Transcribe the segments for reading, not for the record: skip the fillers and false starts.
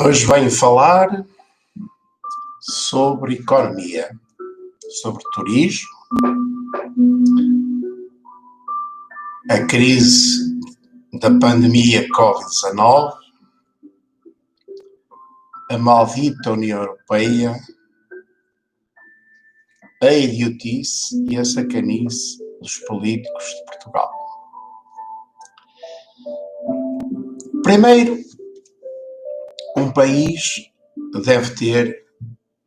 Hoje venho falar sobre economia, sobre turismo, a crise da pandemia Covid-19, a maldita União Europeia, a idiotice e a sacanice dos políticos de Portugal. Primeiro, um país deve ter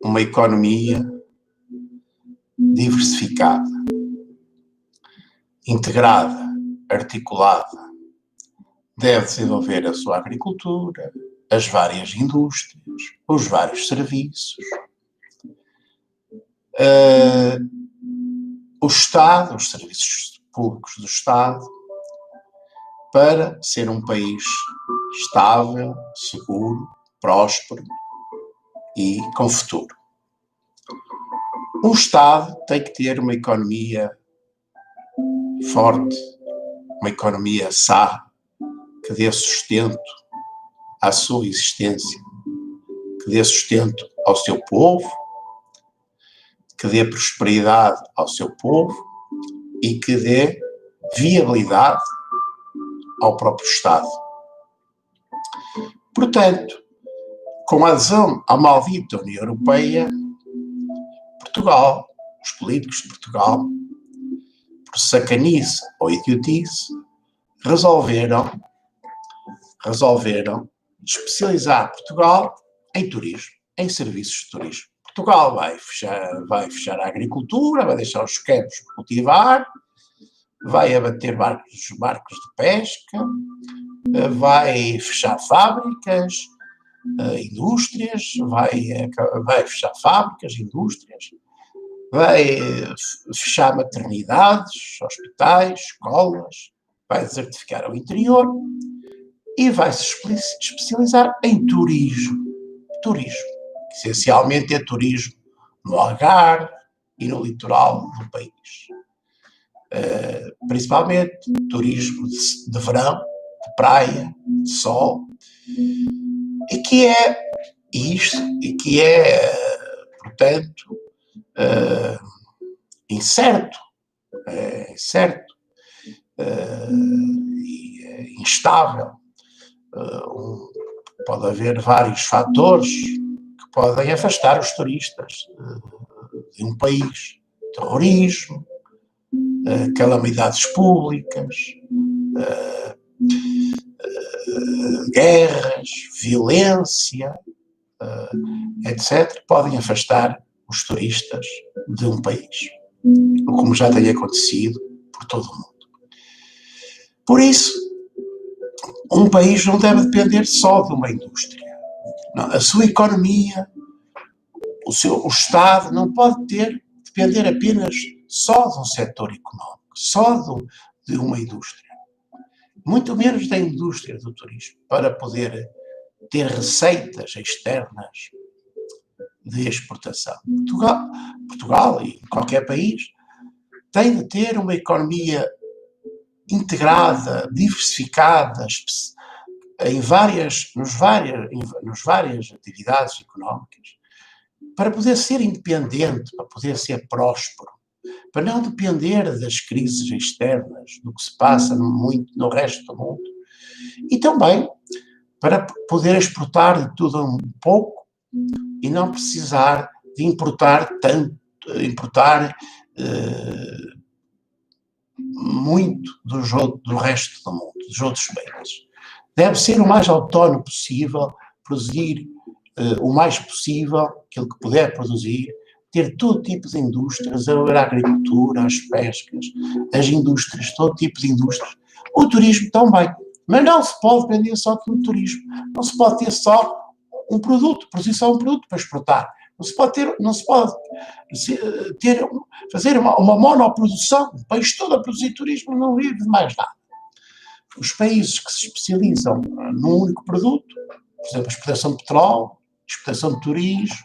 uma economia diversificada, integrada, articulada. Deve desenvolver a sua agricultura, as várias indústrias, os vários serviços. O Estado, os serviços públicos do Estado, para ser um país estável, seguro, próspero e com futuro. O Estado tem que ter uma economia forte, uma economia sã, que dê sustento à sua existência, que dê sustento ao seu povo, que dê prosperidade ao seu povo e que dê viabilidade ao próprio Estado. Portanto, com a adesão à maldita União Europeia, Portugal, os políticos de Portugal, por sacanice ou idiotice, resolveram especializar Portugal em turismo, em serviços de turismo. Portugal vai fechar a agricultura, vai deixar os campos cultivar, vai abater barcos de pesca, vai fechar fábricas, indústrias, vai fechar fábricas, indústrias, vai fechar maternidades, hospitais, escolas, vai desertificar o interior e vai se especializar em turismo. Turismo, que essencialmente é turismo no Algarve e no litoral do país. Principalmente turismo de verão, de praia, de sol, e que é, portanto, incerto, e instável. Pode haver vários fatores que podem afastar os turistas de um país. Terrorismo, calamidades públicas, guerras, violência, etc., podem afastar os turistas de um país, como já tem acontecido por todo o mundo. Por isso, um país não deve depender só de uma indústria. Não, a sua economia, o Estado não pode depender apenas só de um setor económico, só de uma indústria. Muito menos da indústria do turismo, para poder ter receitas externas de exportação. Portugal e qualquer país tem de ter uma economia integrada, diversificada, nos várias atividades económicas, para poder ser independente, para poder ser próspero, para não depender das crises externas, do que se passa no resto do mundo, e também para poder exportar de tudo um pouco e não precisar de importar muito do resto do mundo, dos outros países. Deve ser o mais autónomo possível, produzir o mais possível, aquilo que puder produzir, ter todo tipo de indústrias, a agricultura, as pescas, as indústrias, todo tipo de indústrias. O turismo também. Mas não se pode depender só do turismo. Não se pode ter só um produto, produzir só um produto para exportar. Fazer uma monoprodução. O país todo a produzir turismo não vive de mais nada. Os países que se especializam num único produto, por exemplo, a exportação de petróleo, exportação de turismo,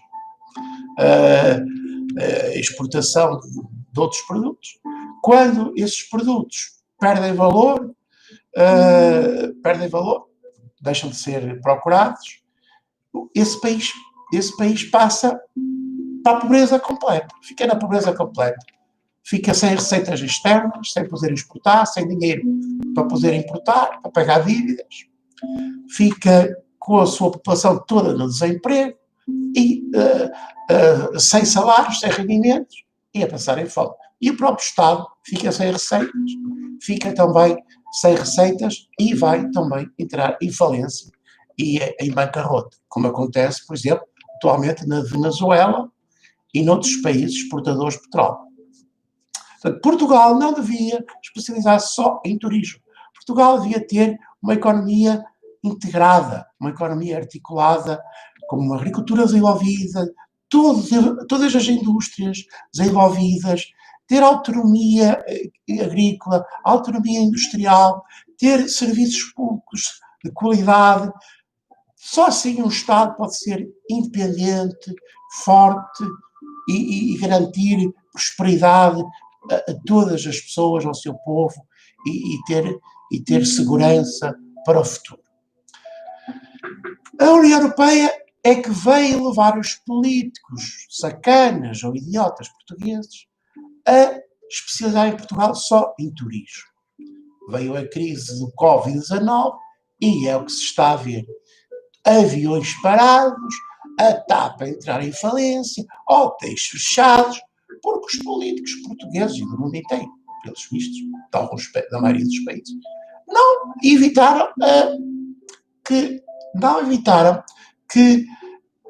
exportação de outros produtos, quando esses produtos perdem valor, deixam de ser procurados, esse país passa para a pobreza completa, fica na pobreza completa, fica sem receitas externas, sem poder exportar, sem dinheiro para poder importar, para pagar dívidas, fica com a sua população toda no desemprego e sem salários, sem rendimentos e a passar em fome. E o próprio Estado fica sem receitas, fica também sem receitas e vai também entrar em falência e em bancarrota, como acontece, por exemplo, atualmente na Venezuela e noutros países exportadores de petróleo. Portanto, Portugal não devia especializar-se só em turismo. Portugal devia ter uma economia integrada, uma economia articulada, com uma agricultura desenvolvida, todas as indústrias desenvolvidas, ter autonomia agrícola, autonomia industrial, ter serviços públicos de qualidade. Só assim um Estado pode ser independente, forte e garantir prosperidade a todas as pessoas, ao seu povo e ter segurança para o futuro. A União Europeia é que veio levar os políticos sacanas ou idiotas portugueses a especializar em Portugal só em turismo. Veio a crise do Covid-19 e é o que se está a ver. Aviões parados, a TAP a entrar em falência, hotéis fechados, porque os políticos portugueses e do mundo inteiro, pelos vistos, da maioria dos países, não evitaram que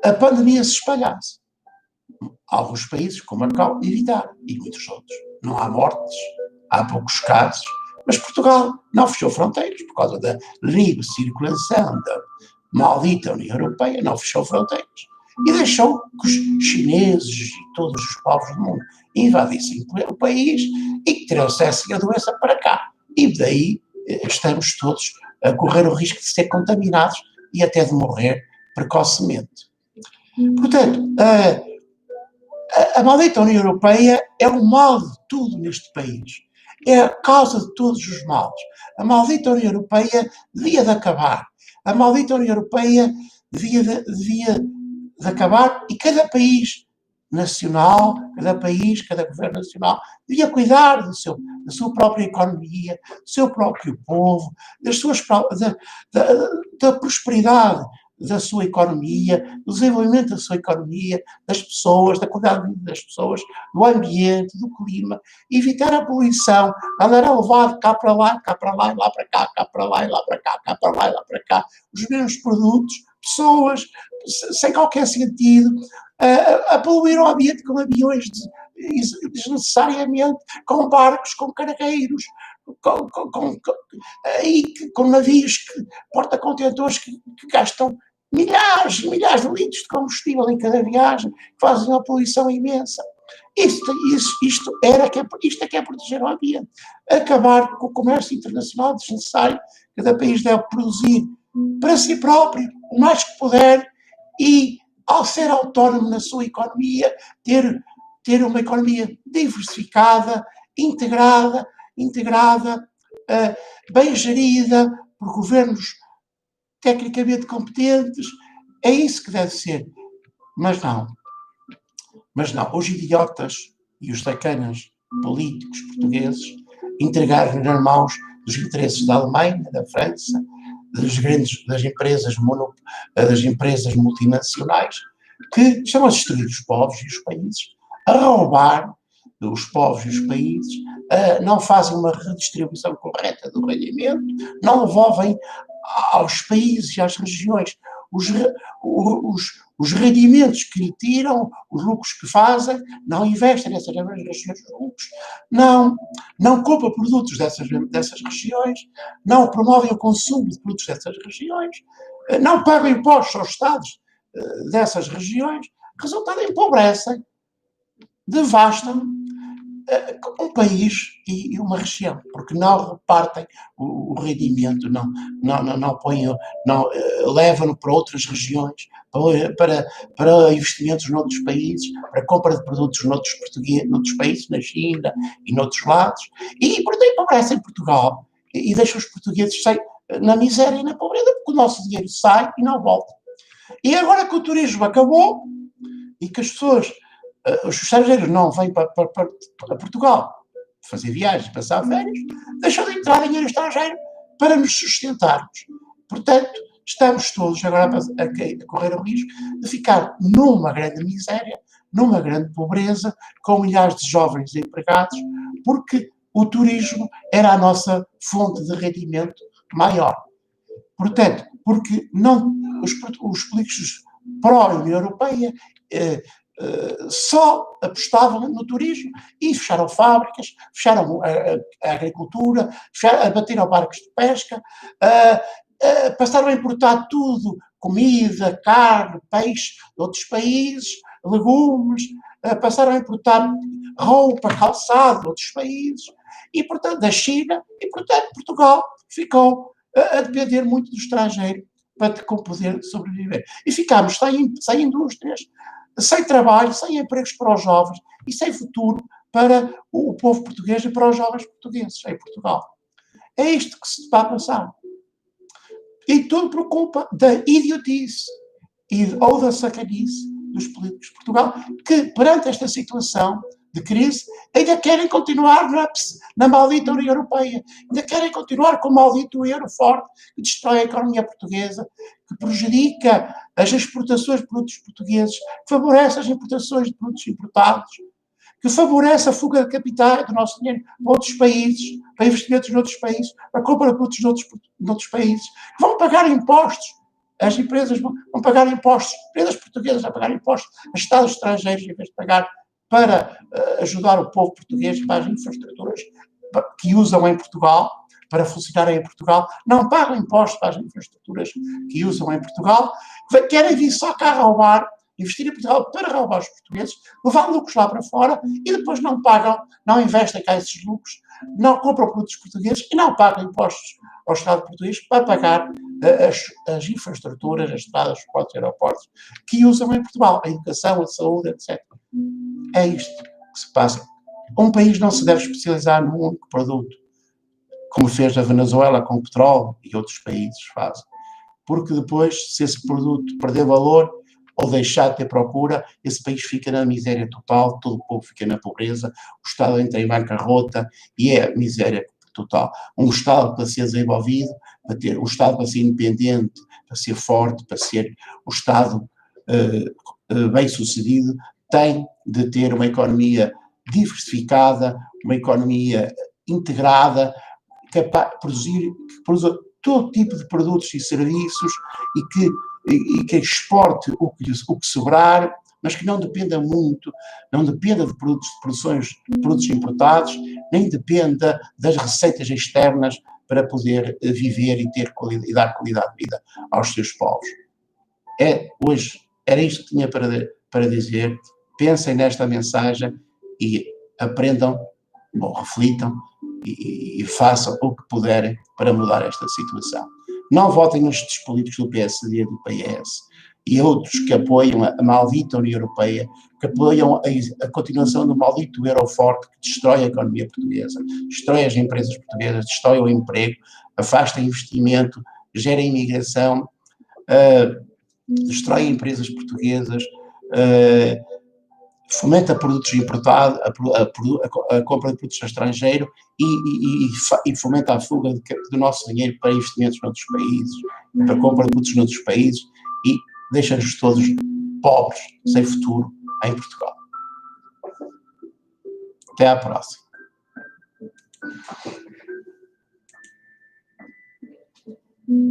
a pandemia se espalhasse. Alguns países, como Macau, evitaram, e muitos outros. Não há mortes, há poucos casos, mas Portugal não fechou fronteiras por causa da livre circulação da maldita União Europeia, não fechou fronteiras e deixou que os chineses e todos os povos do mundo invadissem o país e que trouxessem a doença para cá. E daí estamos todos a correr o risco de ser contaminados e até de morrer precocemente. Portanto, a maldita União Europeia é o mal de tudo neste país. É a causa de todos os males. A maldita União Europeia devia de acabar. A maldita União Europeia devia de acabar e cada país nacional, cada governo nacional, devia cuidar da sua própria economia, do seu próprio povo, da prosperidade da sua economia, do desenvolvimento da sua economia, das pessoas, da qualidade de vida das pessoas, do ambiente, do clima, evitar a poluição, andar a levar cá para lá, e lá para cá, cá para lá e lá para cá, cá para lá e lá para cá, os mesmos produtos, pessoas, sem qualquer sentido, a poluir o ambiente com aviões desnecessariamente, com barcos, com cargueiros, com navios, porta-contentores que gastam milhares e milhares de litros de combustível em cada viagem, que fazem uma poluição imensa. Isto é que é proteger o ambiente. Acabar com o comércio internacional desnecessário. Cada país deve produzir para si próprio o mais que puder e, ao ser autónomo na sua economia, ter uma economia diversificada, integrada, bem gerida por governos tecnicamente competentes. É isso que deve ser. Mas não. Os idiotas e os sacanas políticos portugueses entregaram nas mãos dos interesses da Alemanha, da França, das empresas multinacionais, que estão a destruir os povos e os países, a roubar os povos e os países, não fazem uma redistribuição correta do rendimento, não devolvem aos países e às regiões os rendimentos que lhe tiram, os lucros que fazem, não investem nessas regiões de lucros, não compram produtos dessas regiões, não promovem o consumo de produtos dessas regiões, não pagam impostos aos Estados dessas regiões, resultado empobrecem, devastam um país e uma região, porque não repartem o rendimento, não põem, levam-no para outras regiões, para investimentos noutros países, para compra de produtos noutros países, na China e noutros lados, e portanto empobrecem Portugal e deixam os portugueses na miséria e na pobreza, porque o nosso dinheiro sai e não volta. E agora que o turismo acabou e que as pessoas, os estrangeiros não vêm para Portugal fazer viagens, passar férias, deixou de entrar dinheiro estrangeiro para nos sustentarmos. Portanto, estamos todos agora a correr o risco de ficar numa grande miséria, numa grande pobreza, com milhares de jovens empregados, porque o turismo era a nossa fonte de rendimento maior. Portanto, porque não, os políticos pró-União Europeia só apostavam no turismo e fecharam fábricas, fecharam a agricultura, abateram barcos de pesca, passaram a importar tudo, comida, carne, peixe de outros países, legumes, passaram a importar roupa, calçado de outros países, e portanto da China, e portanto Portugal ficou a depender muito do estrangeiro para poder sobreviver. E ficámos sem indústrias, sem trabalho, sem empregos para os jovens e sem futuro para o povo português e para os jovens portugueses em Portugal. É isto que se está a passar. E tudo por culpa da idiotice ou da sacanice dos políticos de Portugal, que perante esta situação de crise ainda querem continuar na maldita União Europeia, ainda querem continuar com o maldito euro forte que destrói a economia portuguesa, que prejudica as exportações de produtos portugueses, que favorece as importações de produtos importados, que favorece a fuga de capitais do nosso dinheiro para outros países, para investimentos noutros países, para a compra de produtos noutros países, que vão pagar impostos. As empresas vão pagar impostos, empresas portuguesas vão pagar impostos a Estados estrangeiros, em vez de pagar para ajudar o povo português para as infraestruturas que usam em Portugal, para funcionarem em Portugal, não pagam impostos para as infraestruturas que usam em Portugal, querem vir só cá roubar, investir em Portugal para roubar os portugueses, levar lucros lá para fora e depois não pagam, não investem cá esses lucros, não compram produtos portugueses e não pagam impostos ao Estado português para pagar as infraestruturas, as estradas, os portos e aeroportos que usam em Portugal, a educação, a saúde, etc. É isto que se passa. Um país não se deve especializar num único produto, como fez a Venezuela com o petróleo e outros países fazem. Porque depois, se esse produto perder valor ou deixar de ter procura, esse país fica na miséria total, todo o povo fica na pobreza, o Estado entra em bancarrota e é miséria total. Um Estado para ser desenvolvido, para ter um Estado para ser independente, para ser forte, para ser um Estado bem-sucedido, tem de ter uma economia diversificada, uma economia integrada, capaz de produzir todo tipo de produtos e serviços e que exporte o que sobrar, mas que não dependa muito, não dependa de produtos importados, nem dependa das receitas externas para poder viver e dar qualidade de vida aos seus povos. Hoje era isto que tinha para dizer. Pensem nesta mensagem e aprendam ou reflitam e façam o que puderem para mudar esta situação. Não votem nestes políticos do PSD, do PS e outros que apoiam a maldita União Europeia, que apoiam a continuação do maldito euro forte que destrói a economia portuguesa, destrói as empresas portuguesas, destrói o emprego, afasta investimento, gera imigração, destrói empresas portuguesas, fomenta produtos importados, a compra de produtos estrangeiro e fomenta a fuga do nosso dinheiro para investimentos noutros países, para a compra de produtos noutros países e deixa-nos todos pobres, sem futuro, em Portugal. Até à próxima.